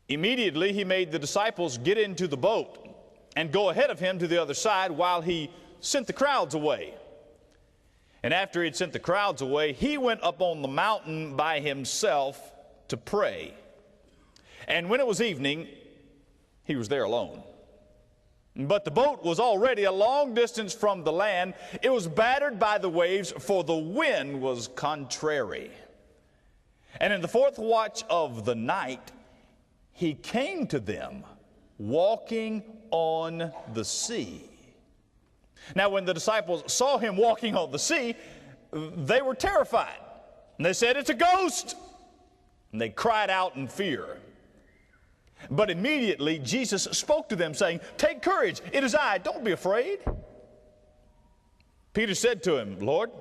Immediately he made the disciples get into the boat and go ahead of him to the other side while he sent the crowds away. And after he had sent the crowds away, he went up on the mountain by himself to pray. And when it was evening, he was there alone. But the boat was already a long distance from the land. It was battered by the waves, for the wind was contrary. And in the fourth watch of the night, he came to them walking on the sea. Now, when the disciples saw him walking on the sea, they were terrified. And they said, "It's a ghost!" And they cried out in fear. But immediately Jesus spoke to them, saying, "Take courage, it is I, don't be afraid." Peter said to him, "Lord,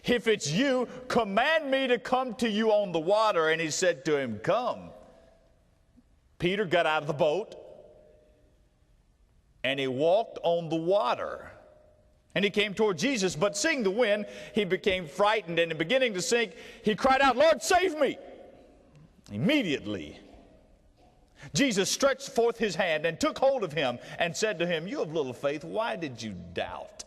if it's you, command me to come to you on the water." And he said to him, "Come." Peter got out of the boat, and he walked on the water. And he came toward Jesus, but seeing the wind, he became frightened, and beginning to sink, he cried out, "Lord, save me!" Immediately, Jesus stretched forth his hand and took hold of him and said to him, "You of little faith, why did you doubt?"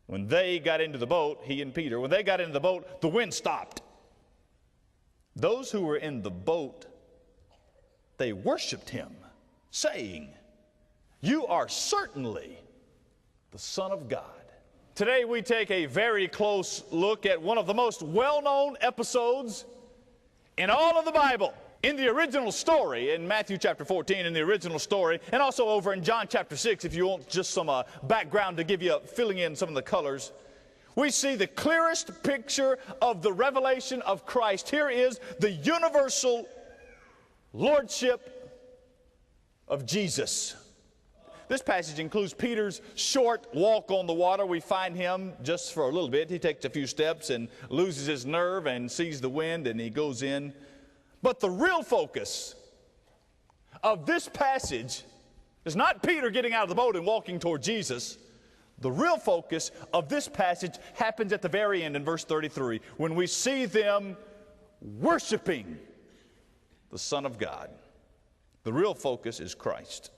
When they got into the boat, he and Peter, when they got into the boat, the wind stopped. Those who were in the boat, they worshiped him, saying, "You are certainly the Son of God." Today we take a very close look at one of the most well-known episodes in all of the Bible. In the original story, in Matthew chapter 14, in the original story, and also over in John chapter 6, if you want just some background to give you filling in some of the colors, we see the clearest picture of the revelation of Christ. Here is the universal lordship of Jesus. This passage includes Peter's short walk on the water. We find him just for a little bit. He takes a few steps and loses his nerve and sees the wind, and he goes in. But the real focus of this passage is not Peter getting out of the boat and walking toward Jesus. The real focus of this passage happens at the very end in verse 33, when we see them worshiping the Son of God. The real focus is Christ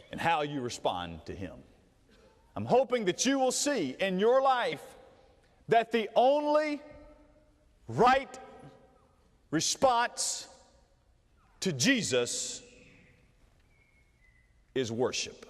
and how you respond to him. I'm hoping that you will see in your life that the only right response to Jesus is worship.